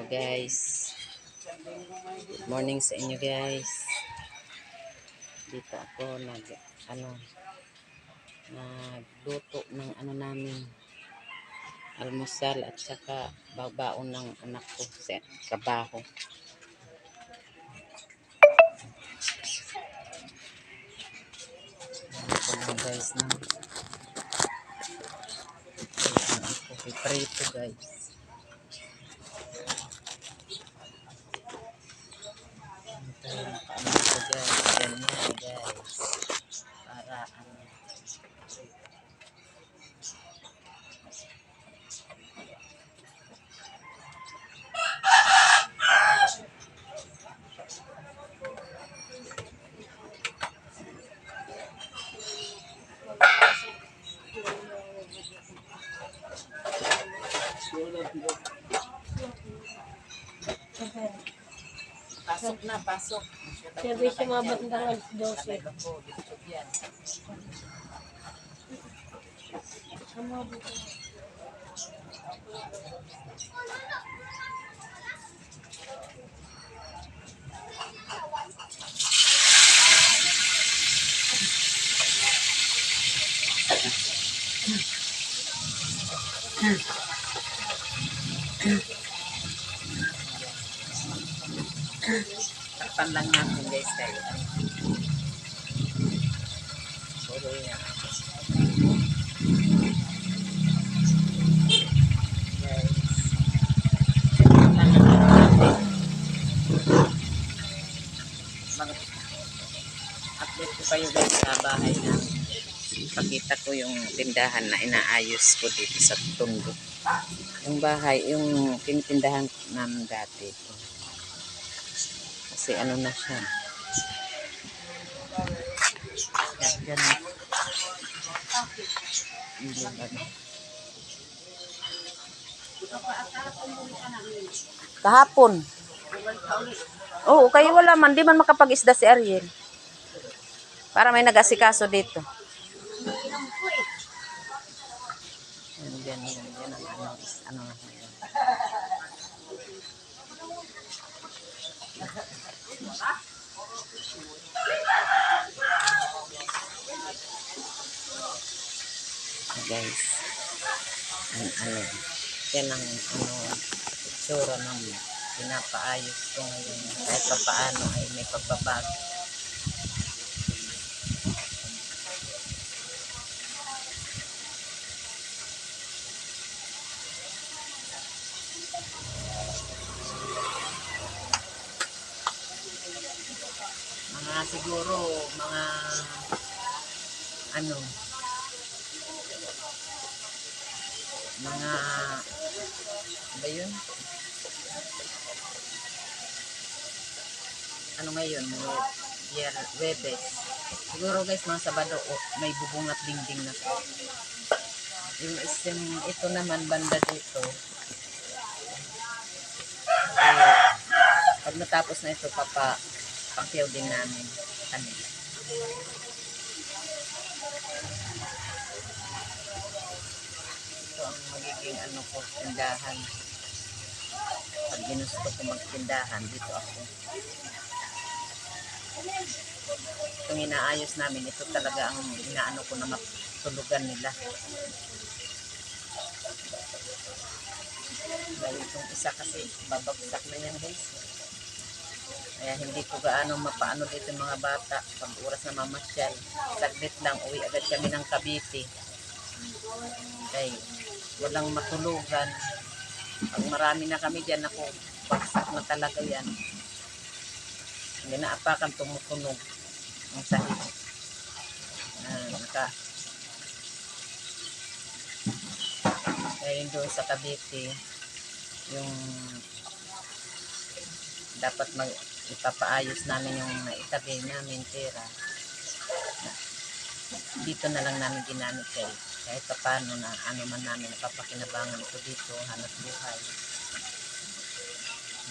Hello guys. Good morning sa inyo guys. Dito ako nagluto ng namin almusal at saka babaon ng anak ko sa trabaho. Ito lang guys na ako piprito guys. Ito lang kaano ko guys. Ganyan guys. Para pasok na, pasok. Service yung mga bandang 12. Takpan lang natin guys kayo. Puro yan. Guys. Takpan lang natin. Mag-update ko kayo guys sa bahay na. Pakita ko yung tindahan na inaayos ko dito sa Tondo. Yung bahay, yung tinitindahan namin dati. Kasi ano na siya. Yan. Kahapon. Oo, kayo wala man. Di man makapag-isda si Ariel. Para may nag-asikaso dito. Yan. Ano na. Guys, yan ang itsura ng pinapaayos ko ngayon kahit pa paano ay may pagbabago. Siguro mga ba yun? Ngayon? Webes. Siguro guys, mga Sabado, may bubungat dingding na. Ito naman, banda dito. Pag natapos na ito, papakyaw din namin kanila. Ito ang magiging ko, tindahan. Pag ginusto ko magtindahan, dito ako. Itong inaayos namin, ito talaga ang inaano ko na matulugan nila. Dahil itong isa kasi, babagsak na yan guys. Kaya hindi ko gaano mapaano dito yung mga bata. Pag oras na mamasyal, saglit lang, uwi agad kami ng Cavite. Kaya walang matulugan. Pag marami na kami dyan, ako, bagsak na talaga yan. Hindi na apakan tumutunog ang sahig. Kaya doon sa Cavite, yung dapat ipapaayos namin yung naitabi namin pera. Dito na lang namin ginamit kahit paano na man namin napapakinabangan ito dito, hanap buhay.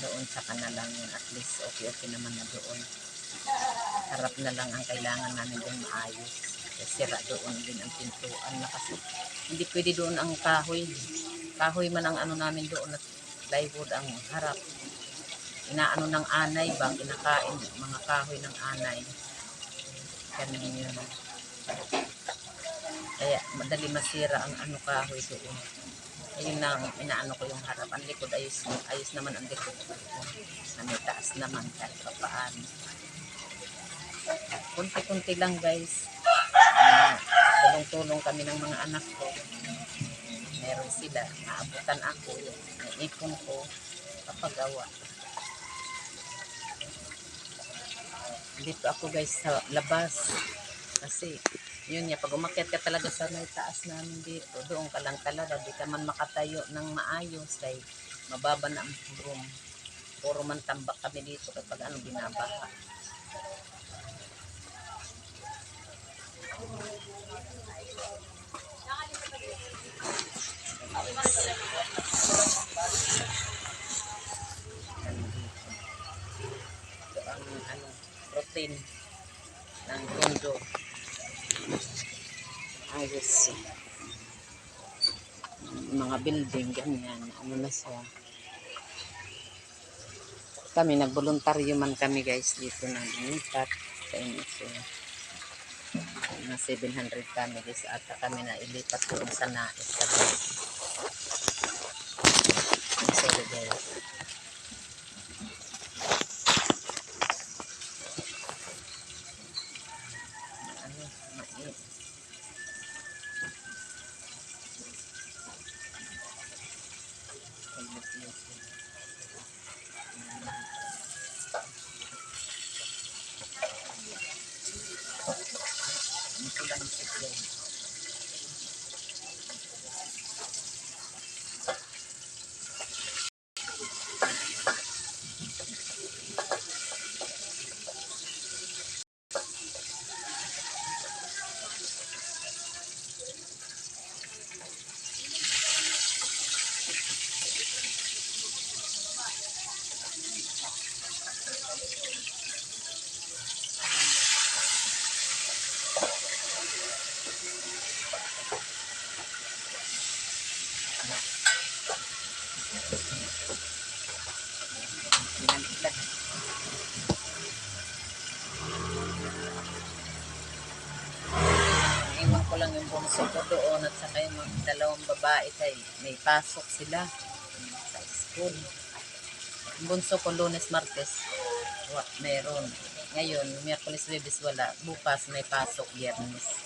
Doon sa kanalang yun, at least okay naman na doon. Harap na lang ang kailangan namin doon maayos. Sira doon din ang pintuan na kasi hindi pwede doon ang kahoy man ang namin doon at plywood ang harap. Inaano ng anay ba, kinakain mga kahoy ng anay. Ganun yun. Kaya madali masira ang ano kahoy doon. Ayun lang, inaano ko yung harap. Ang likod, ayos naman ang likod ko. May taas naman kahit pa paano. Kunti-kunti lang guys. Tulong-tulong kami ng mga anak ko. Meron sila, naabutan ako, naipon ko, kapagawa. Dito ako guys sa labas. Kasi, yun niya, pag umakyat ka talaga sa may taas namin dito, doon ka lang talaga, di ka man makatayo ng maayos, dahil mababa na ang room. Puro man tambak kami dito kapag ano, binabaha. Ito ang ano, routine ng condo. Ayos. Mga building, ganyan. Ano na siya. Kami, nagboluntaryo man kami guys dito na lumipat sa NSO. Na 700 families ata kami na ilipat doon sa nais sa guys. Sorry guys. Ano, mais. Ito lang si guys. Pinalitan. Iwan ko lang yung bunso ko doon at saka yung mga dalawang babae kay may pasok sila sa school. Yung bunso ko Lunes, Martes, meron. Ngayon, Miyerkules, Webes wala. Bukas may pasok, Biyernes.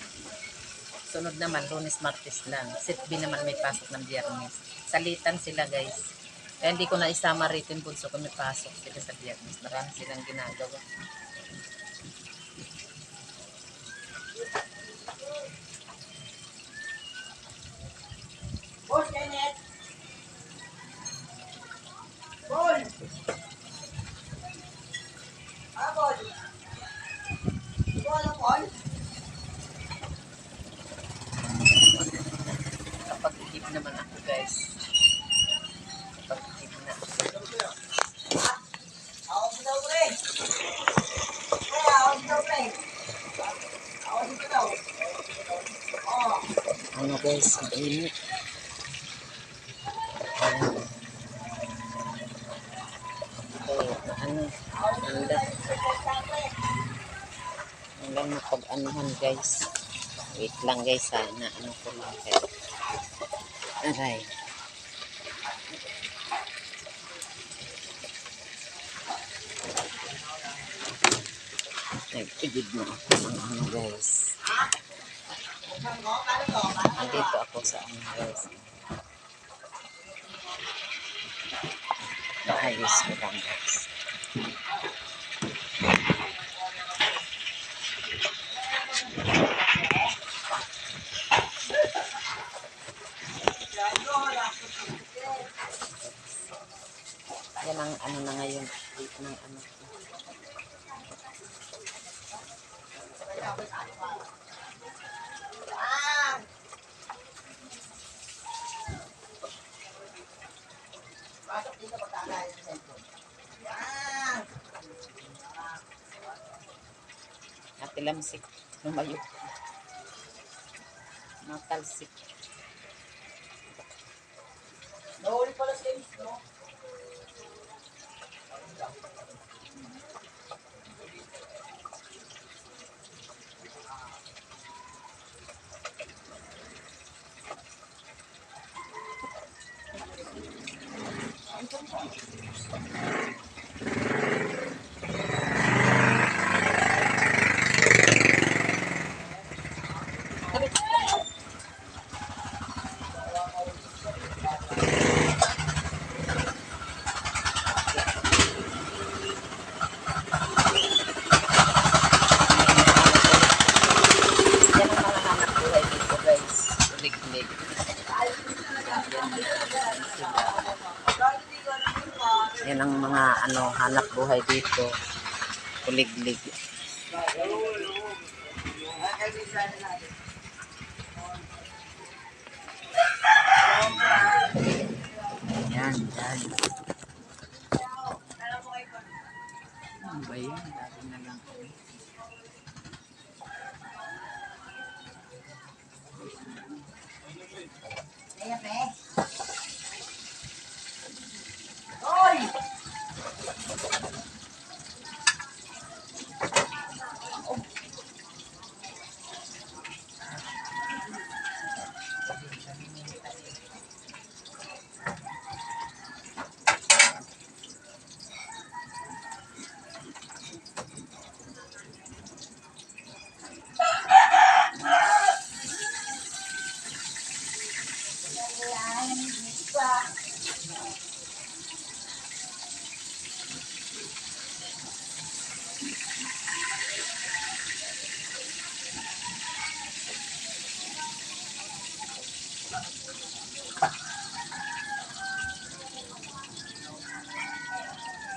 Sunod naman, Lunes, Martes lang. Sitbi naman may pasok ng Biyernes. Salitan sila guys. Kaya hindi ko na isama rito yung bunso ko, may pasok sila sa Biyernes. Marami silang ginagawa. Bol, Kenneth! Bol! Ah, Bol! Bol, ano, Bol? Kapag ihip naman ako guys. Kapag ihip na. Ako si daw, pre! Ako si daw, pre! Ako dito daw. Oo. Ano guys, mainit. Ano, ganda. Ang lang mapag-anuhan guys. Wait lang guys ha, na ano ko lang kayo. Aray. Nagpigid na ako ng ano guys. Andito ako sa ano guys. Ayos ko lang guys. Yan ang ano na ngayon. Date ng ano ko. Pasok dito pagkakain sa cellphone. Yan! Natilamsik. Lumayo. Natalsik. Nahuli pala si Ace, no? Yan ang mga hanap buhay dito guys. Kulig-lig. Yan ang mga hanap buhay dito. Kulig-lig. Yan, yan. Ano ba yan? Dami na lang. Ayan, eh. Oy!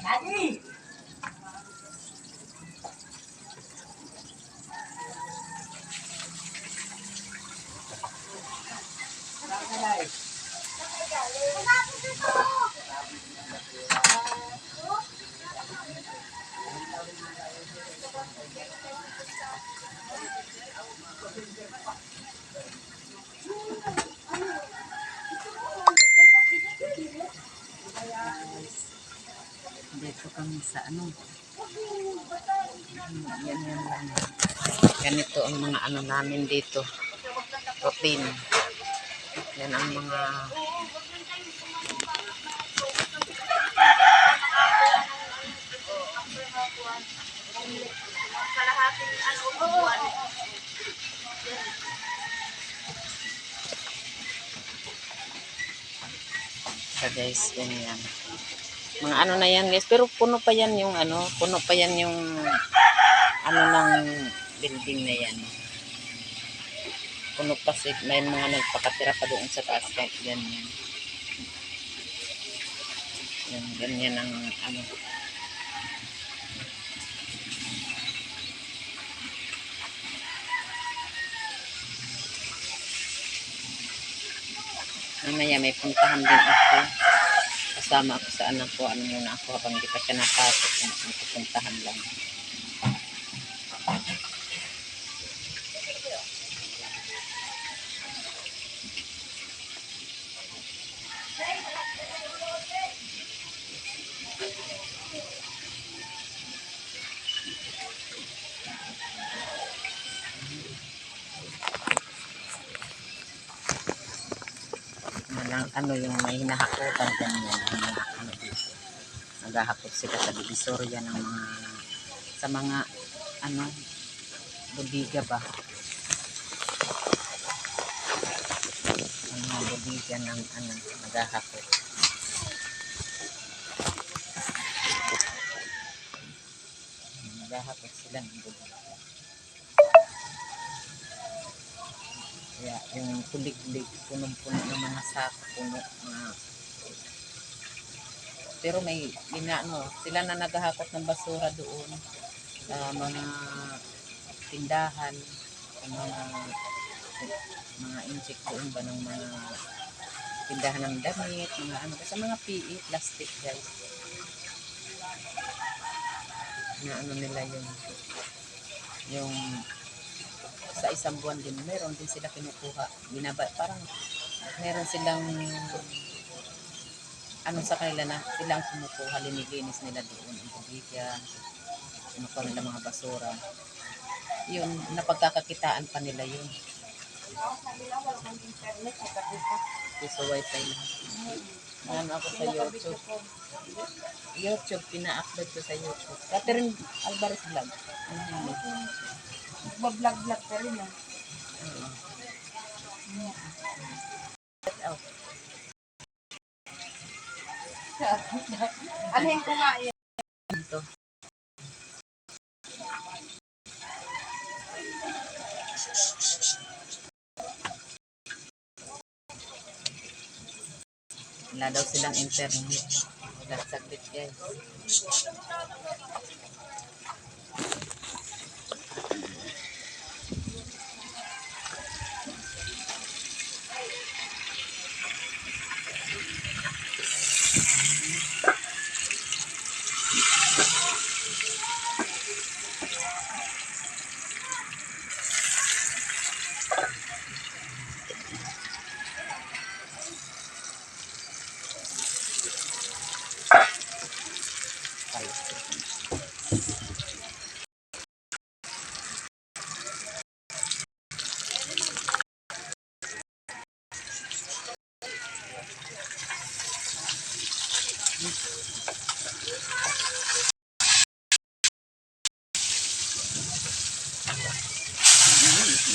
Daddy! Dito kami sa yan lang. Ganito ang mga namin dito. Routine. Yan ang mga so guys, yan. Mga na yan guys, pero puno pa yan yung puno pa yan yung ng building na yan. Puno pa may mga nagpakatira pa doon sa taas kahit ganyan. Yan, ganyan ang mamaya may puntahan din ako. Kasama ako sa anak ko. Muna ako habang di pa siya napasok. Pupuntahan lang. Yung may hinahakutan ganyan dito. Naghahakot sila sa divisorya ng mga sa mga bodega ba, ang mga bodega ng naghahakot. Naghahakot sila ng bodega. Kaya yung kulig-lig, punong-puno ng mga sako, puno na. Pero may sila na naghahakot ng basura doon sa mga tindahan, sa mga inject doon ba ng mga tindahan ng damit, mga sa mga PE, plastic guys. Na nila yung sa isang buwan din, meron din sila kinukuha. Parang meron silang sa kanila na silang kumukuha, linilinis nila doon ang bodega, kinukuha nila mga basura. Yun, napagkakakitaan pa nila yun. Sa nila, walang internet. Piso wifi lang. Ano ako sa YouTube. YouTube, pina-upload ko sa YouTube. Catherine Alvarez Vlog. Mag-vlog-vlog ka rin ah. Shout out. Alhin ko nga yun. Ito. Wala daw silang internet. Wala saglit guys.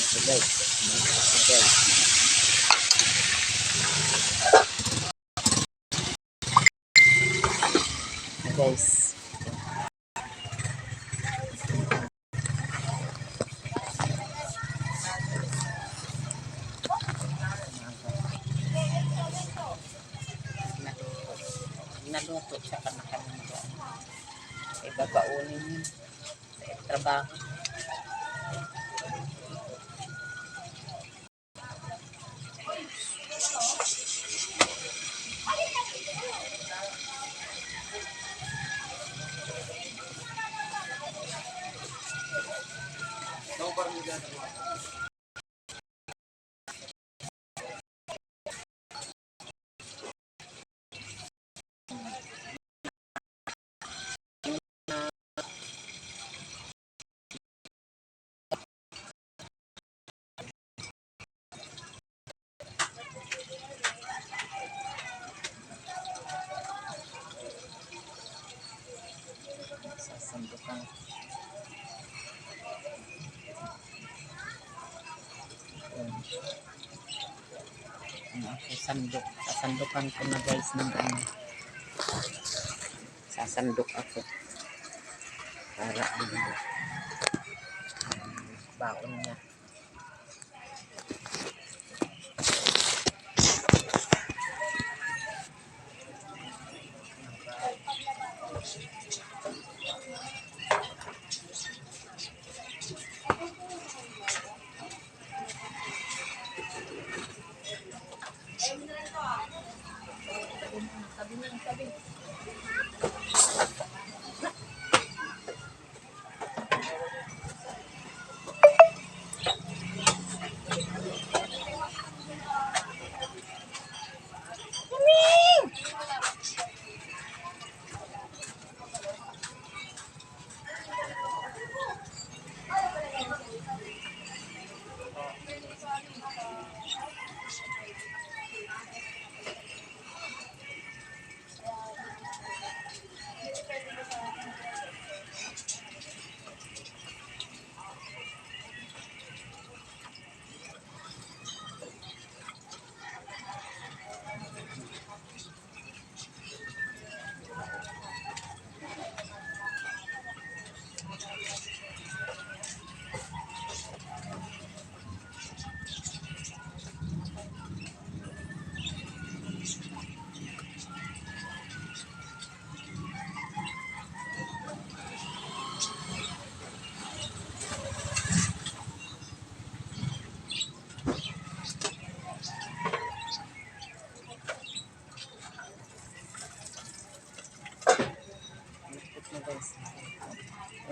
Ito guys. Ito guys. Ito guys. Naluto siya ka na kami dyan. Ibabaunin yun sa trabaho. Sasandukan. Sasandok. Sasandukan ko na guys ng ano. Sasandok ako. Para ano. Baon niya.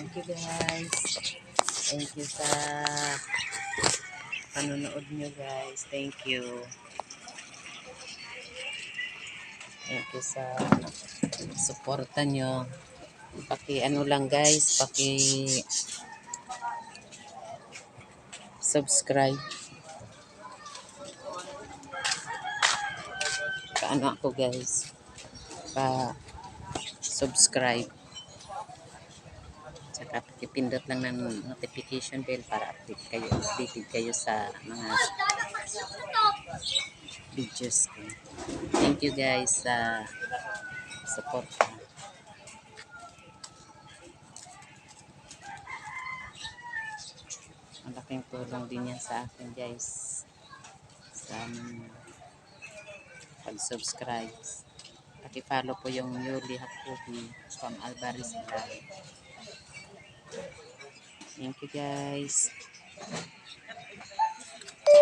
Thank you guys. Thank you sa panonood nyo guys. Thank you. Thank you sa suporta nyo. Paki ano lang guys, paki subscribe. ano ako guys, pa-subscribe. Saka pakipindot lang ng notification bell para updated kayo sa mga videos ko. Thank you guys sa support. Malaking tulong din yan sa akin guys sa pag-subscribe. Paki-follow po yung Yuli Hakubi from Alvarez Vlog. Thank you guys.